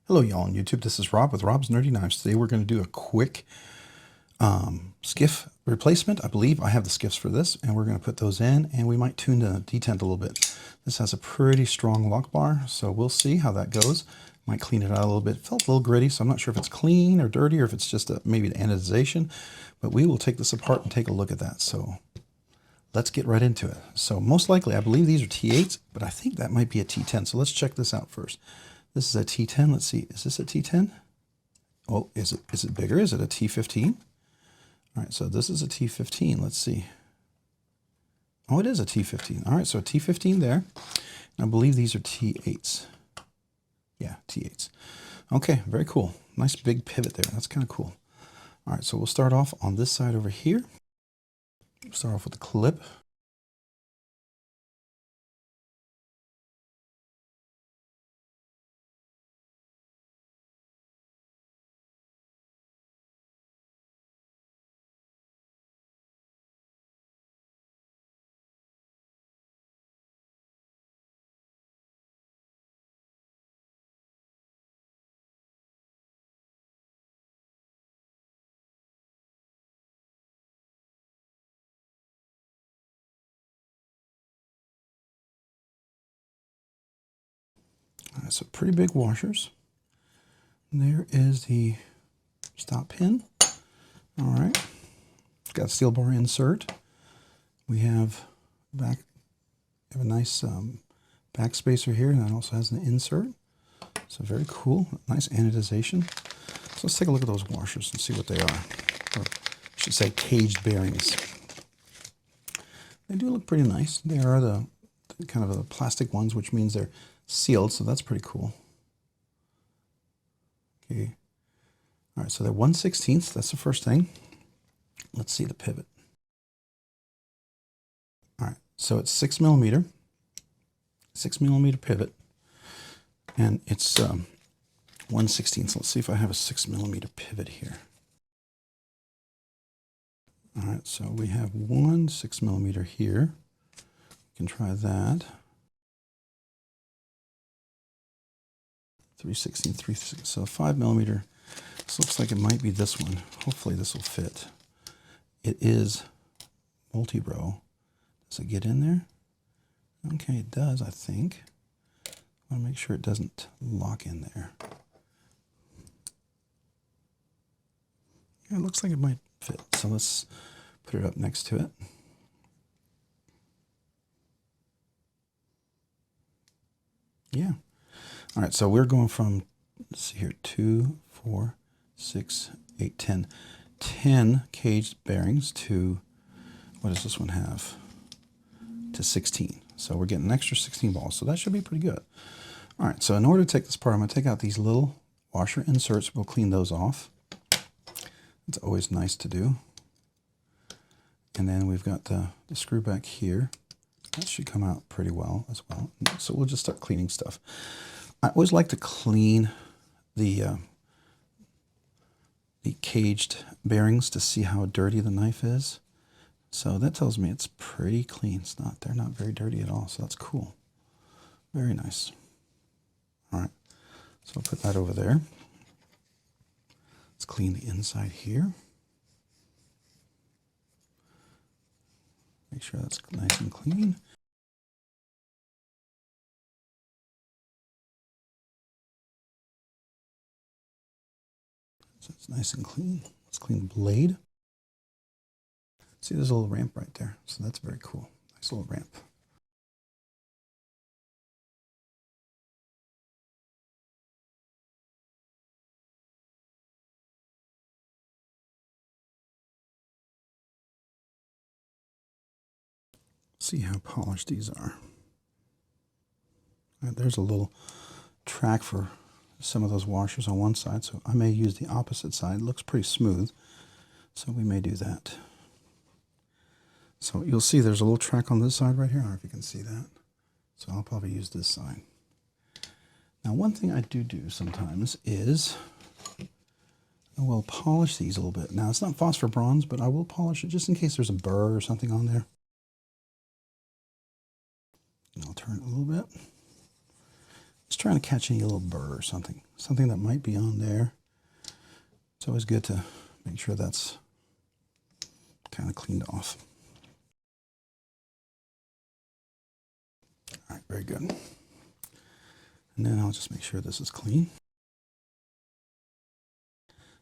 Hello y'all on YouTube, this is Rob with Rob's Nerdy Knives. Today we're going to do a quick skiff replacement. I believe I have the skiffs for this, and we're going to put those in, and we might tune the detent a little bit. This has a pretty strong lock bar, so we'll see how that goes. Might clean it out a little bit. It felt a little gritty, so I'm not sure if it's clean or dirty, or if it's just maybe an anodization, but we will take this apart and take a look at that. So let's get right into it. So most likely, I believe these are T8s, but I think that might be a T10, so let's check this out first. This is a T10. Let's see. Is this a T10? Oh, is it bigger? Is it a T15? All right, so this is a T15. Let's see. Oh, it is a T15. All right, so a T15 there. And I believe these are T8s. Yeah, T8s. Okay, very cool. Nice big pivot there. That's kind of cool. All right, so we'll start off on this side over here. We'll start off with the clip. All right, so pretty big washers. And there is the stop pin. All right, got a steel bar insert. We have a nice back spacer here, and that also has an insert. So very cool, nice anodization. So let's take a look at those washers and see what they are. Or I should say caged bearings. They do look pretty nice. They are the kind of the plastic ones, which means they're sealed, so that's pretty cool. Okay. All right, so they're 1/16. That's the first thing. Let's see the pivot. All right, so it's 6 millimeter pivot, and it's 1/16. So let's see if I have a 6 millimeter pivot here. All right, so we have one 6 millimeter here. We can try that. 3/16, 3/16. So 5 millimeter. This looks like it might be this one. Hopefully this will fit. It is multi-row. Does it get in there? Okay, it does, I think. I want to make sure it doesn't lock in there. Yeah, it looks like it might fit. So let's put it up next to it. Yeah. All right, so we're going from, let's see here, 2, 4, 6, 8, 10. 10 caged bearings to, what does this one have? To 16. So we're getting an extra 16 balls, so that should be pretty good. All right, so in order to take this apart, I'm going to take out these little washer inserts. We'll clean those off. It's always nice to do. And then we've got the screw back here. That should come out pretty well as well. So we'll just start cleaning stuff. I always like to clean the caged bearings to see how dirty the knife is. So that tells me it's pretty clean. They're not very dirty at all, so that's cool. Very nice. All right, so I'll put that over there. Let's clean the inside here. Make sure that's nice and clean. So it's nice and clean. Let's clean the blade. See, there's a little ramp right there. So that's very cool. Nice little ramp. See how polished these are. All right, there's a little track for some of those washers on one side, so I may use the opposite side. It looks pretty smooth, so we may do that. So you'll see there's a little track on this side right here. I don't know if you can see that. So I'll probably use this side. Now, one thing I do sometimes is I will polish these a little bit. Now, it's not phosphor bronze, but I will polish it just in case there's a burr or something on there. And I'll turn it a little bit. Just trying to catch any little burr or something that might be on there. It's always good to make sure that's kind of cleaned off. All right, very good. And then I'll just make sure this is clean.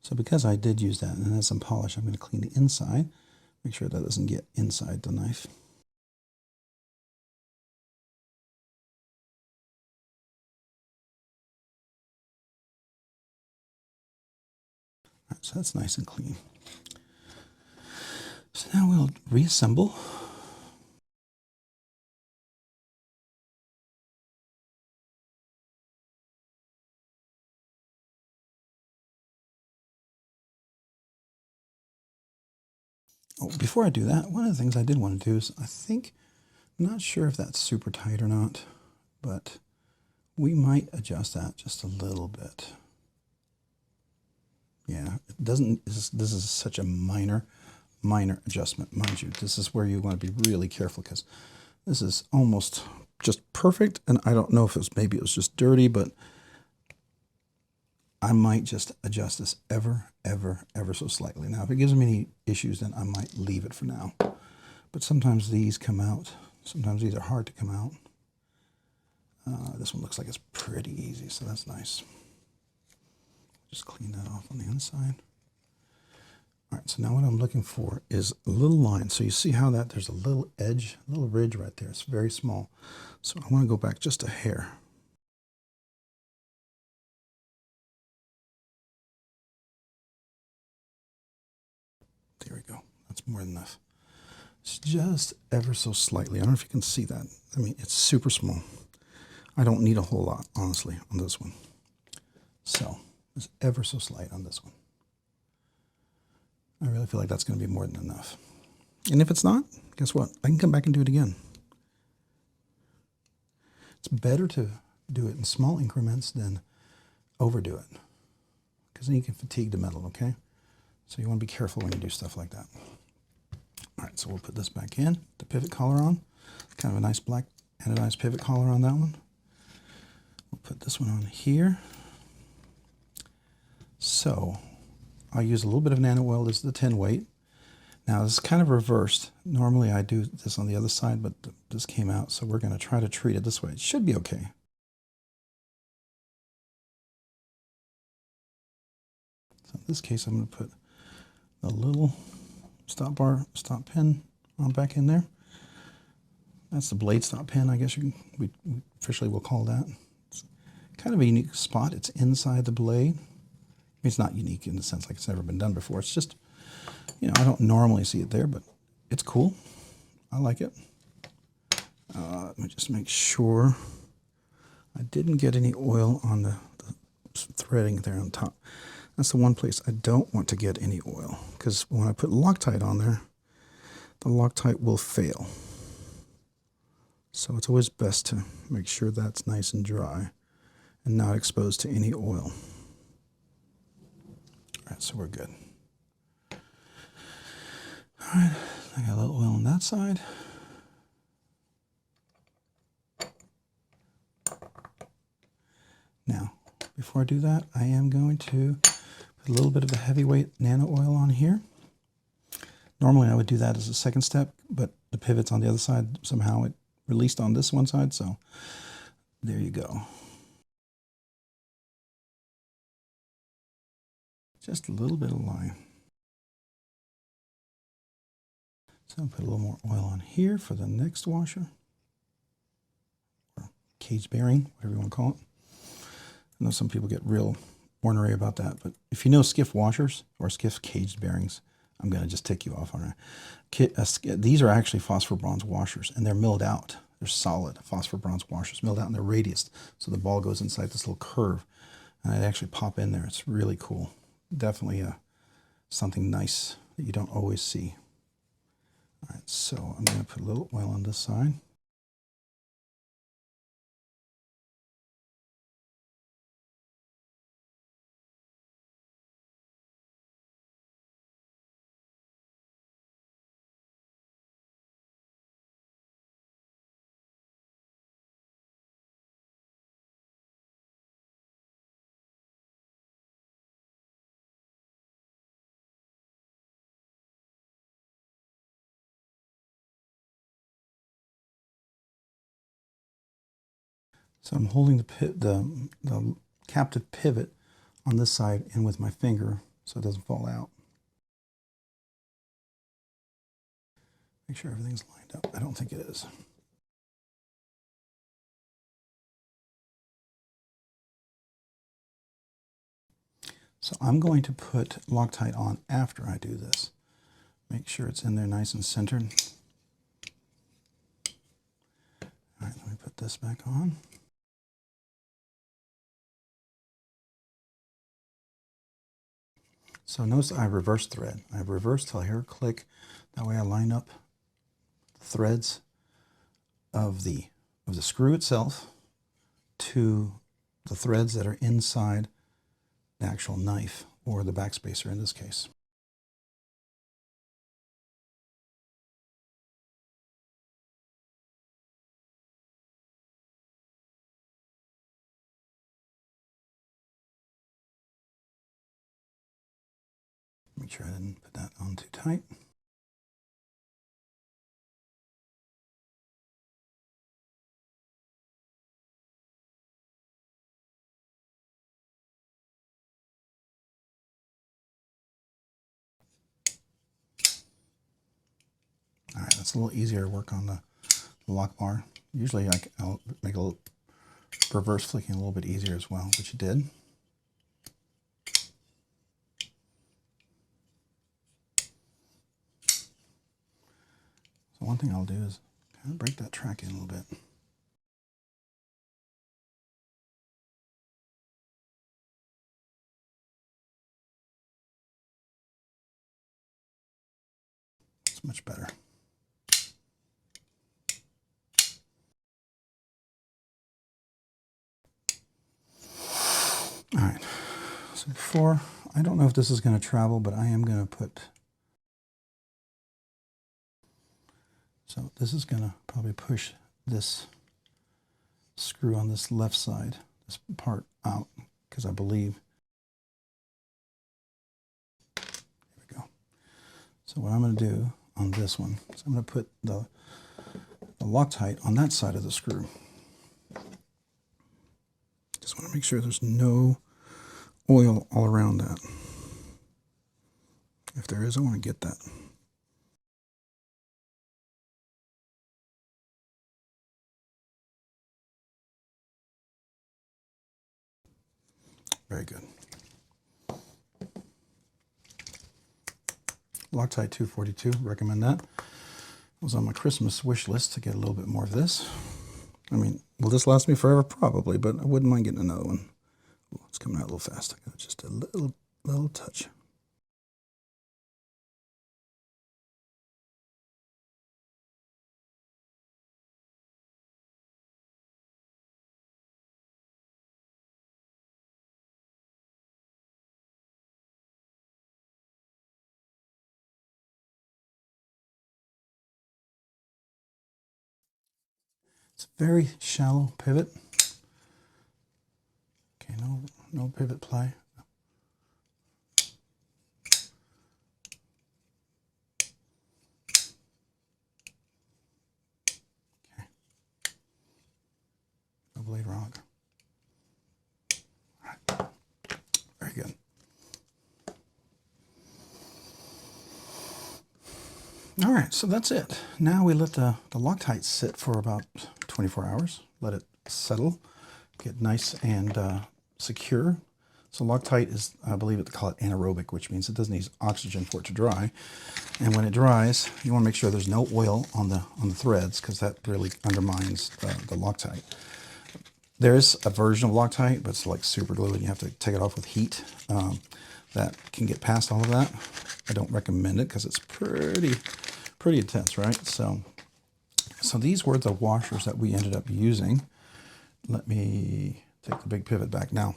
So because I did use that and it has some polish, I'm going to clean the inside. Make sure that doesn't get inside the knife. All right, so that's nice and clean. So now we'll reassemble. Oh, before I do that, one of the things I did want to do is, I'm not sure if that's super tight or not, but we might adjust that just a little bit. Yeah, it doesn't, this is such a minor adjustment. Mind you, this is where you want to be really careful because this is almost just perfect. And I don't know if maybe it was just dirty, but I might just adjust this ever so slightly. Now, if it gives me any issues, then I might leave it for now. But sometimes these come out. Sometimes these are hard to come out. This one looks like it's pretty easy, so that's nice. Just clean that off on the inside. All right, so now what I'm looking for is a little line. So you see how there's a little edge, a little ridge right there. It's very small. So I want to go back just a hair. There we go. That's more than enough. It's just ever so slightly. I don't know if you can see that. I mean, it's super small. I don't need a whole lot, honestly, on this one. So it's ever so slight on this one. I really feel like that's going to be more than enough. And if it's not, guess what? I can come back and do it again. It's better to do it in small increments than overdo it, because then you can fatigue the metal, okay? So you want to be careful when you do stuff like that. All right, so we'll put this back in, the pivot collar on. Kind of a nice black anodized pivot collar on that one. We'll put this one on here. So I'll use a little bit of nano oil. This is the 10 weight. Now this is kind of reversed. Normally I do this on the other side, but this came out, so we're going to try to treat it this way. It should be okay. So in this case, I'm going to put a little stop pin on back in there. That's the blade stop pin, I guess we officially will call that. It's kind of a unique spot. It's inside the blade. It's not unique in the sense like it's never been done before. It's just, you know, I don't normally see it there, but it's cool. I like it. Let me just make sure I didn't get any oil on the threading there on top. That's the one place I don't want to get any oil, because when I put Loctite on there, the Loctite will fail. So it's always best to make sure that's nice and dry and not exposed to any oil. All right, so we're good. All right, I got a little oil on that side. Now, before I do that, I am going to put a little bit of a heavyweight nano oil on here. Normally I would do that as a second step, but the pivot's on the other side. Somehow it released on this one side, so there you go. Just a little bit of line. So I'll put a little more oil on here for the next washer, or cage bearing, whatever you want to call it. I know some people get real ornery about that, but if you know Skiff washers or Skiff caged bearings, I'm going to just tick you off on it. These are actually phosphor bronze washers, and they're milled out. They're solid phosphor bronze washers, milled out in their radius, so the ball goes inside this little curve, and they actually pop in there. It's really cool. Definitely something nice that you don't always see. All right, so I'm going to put a little oil on this side. So I'm holding the captive pivot on this side in with my finger so it doesn't fall out. Make sure everything's lined up. I don't think it is. So I'm going to put Loctite on after I do this. Make sure it's in there nice and centered. All right, let me put this back on. So notice I reverse thread. I reverse till I hear a click. That way I line up the threads of the screw itself to the threads that are inside the actual knife, or the backspacer in this case. Make sure I didn't put that on too tight. All right, that's a little easier to work on the lock bar. Usually I'll make a little reverse flicking a little bit easier as well, which you did. So one thing I'll do is kind of break that track in a little bit. It's much better. All right, so before, I don't know if this is going to travel, but I am going to put, so this is going to probably push this screw on this left side, this part out, because I believe, there we go. So what I'm going to do on this one is I'm going to put the Loctite on that side of the screw. Just want to make sure there's no oil all around that. If there is, I want to get that. Very good. Loctite 242, recommend that. It was on my Christmas wish list to get a little bit more of this. I mean, will this last me forever? Probably, but I wouldn't mind getting another one. Ooh, it's coming out a little fast. I got just a little touch. It's a very shallow pivot. Okay, no pivot ply. Okay. No blade rock. All right. Very good. All right, so that's it. Now we let the Loctite sit for about 24 hours. Let it settle, get nice and secure. So Loctite is, I believe they call it anaerobic, which means it doesn't need oxygen for it to dry. And when it dries, you want to make sure there's no oil on the threads, because that really undermines the Loctite. There is a version of Loctite, but it's like super glue, and you have to take it off with heat. That can get past all of that. I don't recommend it because it's pretty intense, right? So these were the washers that we ended up using. Let me take the big pivot back now.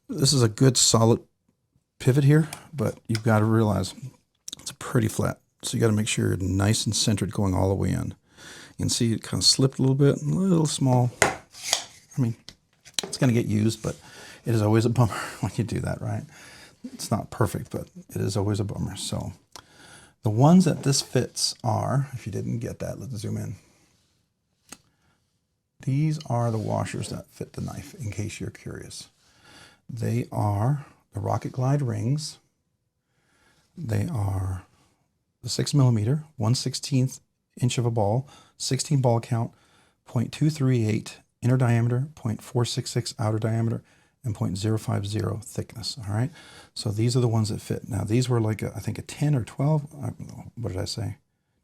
This is a good solid pivot here, but you've got to realize it's pretty flat. So you got to make sure you're nice and centered going all the way in. You can see it kind of slipped a little bit, a little small. I mean, it's going to get used, but it is always a bummer when you do that, right? It's not perfect, but it is always a bummer. So the ones that this fits are, if you didn't get that, let's zoom in. These are the washers that fit the knife, in case you're curious. They are the Rocket Glide rings. They are the 6mm, 1/16 inch of a ball, 16 ball count, 0.238 inner diameter, 0.466 outer diameter, and 0.050 thickness. All right. So these are the ones that fit. Now these were like I think a 10 or 12. What did I say?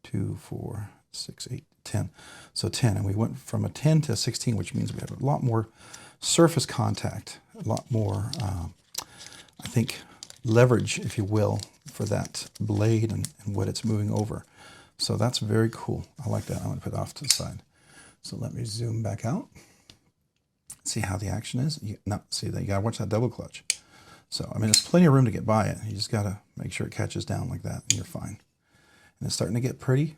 2, 4, 6, 8, 10. So 10, and we went from a 10 to a 16, which means we have a lot more surface contact, a lot more, I think, leverage, if you will, for that blade and what it's moving over. So that's very cool. I like that. I'm going to put it off to the side. So let me zoom back out. See how the action is. See that you got to watch that double clutch. So I mean, there's plenty of room to get by it. You just got to make sure it catches down like that, and you're fine. And it's starting to get pretty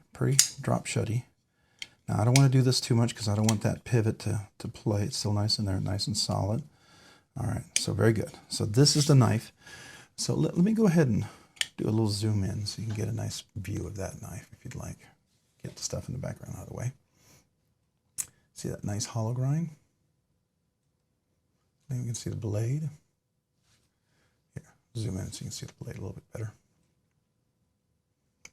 drop shutty. Now I don't want to do this too much because I don't want that pivot to play. It's still nice in there, nice and solid. All right, so very good. So this is the knife. So let me go ahead and do a little zoom in so you can get a nice view of that knife if you'd like. Get the stuff in the background out of the way. See that nice hollow grind? Then you can see the blade. Here, zoom in so you can see the blade a little bit better.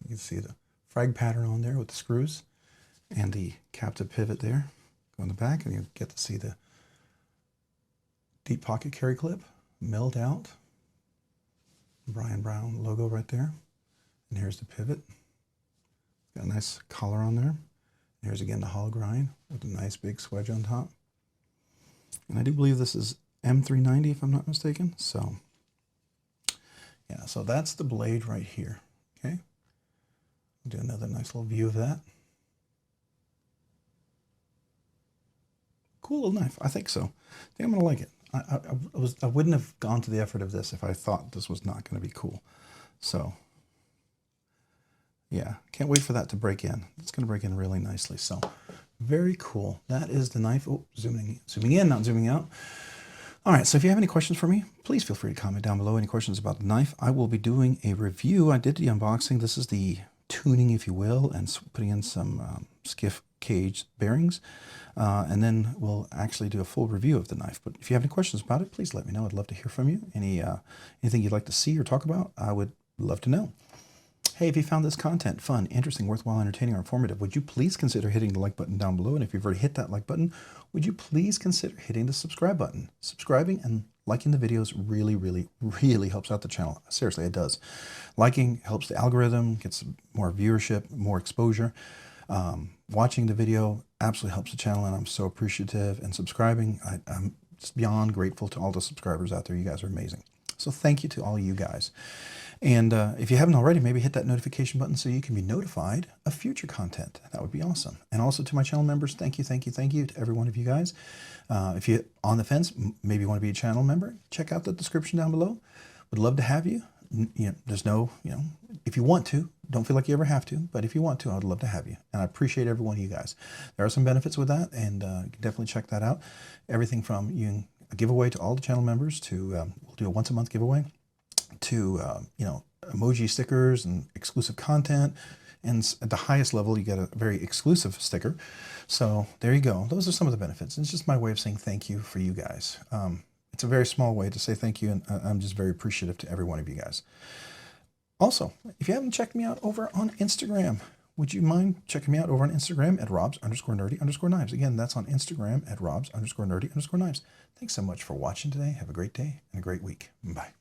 You can see the frag pattern on there with the screws and the captive pivot there. Go in the back and you get to see the deep pocket carry clip milled out. Brian Brown logo right there. And here's the pivot. Got a nice collar on there. Here's again the hollow grind with a nice big swedge on top. And I do believe this is M390 if I'm not mistaken. So yeah, so that's the blade right here. Okay. I'll do another nice little view of that. Cool little knife. I think so. I think I'm gonna like it. I wouldn't have gone to the effort of this if I thought this was not going to be cool. So yeah, can't wait for that to break in. It's going to break in really nicely. So very cool. That is the knife. Oh, zooming in, not zooming out. All right, so if you have any questions for me, please feel free to comment down below. Any questions about the knife? I will be doing a review. I did the unboxing. This is the tuning, if you will, and putting in some Skiff cage bearings. And then we'll actually do a full review of the knife. But if you have any questions about it, please let me know. I'd love to hear from you. Anything you'd like to see or talk about, I would love to know. Hey, if you found this content fun, interesting, worthwhile, entertaining, or informative, would you please consider hitting the like button down below? And if you've already hit that like button, would you please consider hitting the subscribe button? Subscribing and liking the videos really helps out the channel. Seriously, it does. Liking helps the algorithm, gets more viewership, more exposure. Watching the video absolutely helps the channel, and I'm so appreciative. And subscribing, I'm just beyond grateful to all the subscribers out there. You guys are amazing. So thank you to all you guys. And if you haven't already, maybe hit that notification button so you can be notified of future content. That would be awesome. And also to my channel members, thank you to every one of you guys. If you're on the fence, maybe you want to be a channel member, check out the description down below. Would love to have you. There's no, if you want to, don't feel like you ever have to, but if you want to, I would love to have you. And I appreciate every one of you guys. There are some benefits with that, and you can definitely check that out. Everything from a giveaway to all the channel members to, we'll do a once a month giveaway, to, emoji stickers and exclusive content. And at the highest level, you get a very exclusive sticker. So there you go. Those are some of the benefits. It's just my way of saying thank you for you guys. It's a very small way to say thank you, and I'm just very appreciative to every one of you guys. Also, if you haven't checked me out over on Instagram, would you mind checking me out over on Instagram at robs_nerdy_knives? Again, that's on Instagram at robs_nerdy_knives. Thanks so much for watching today. Have a great day and a great week. Bye.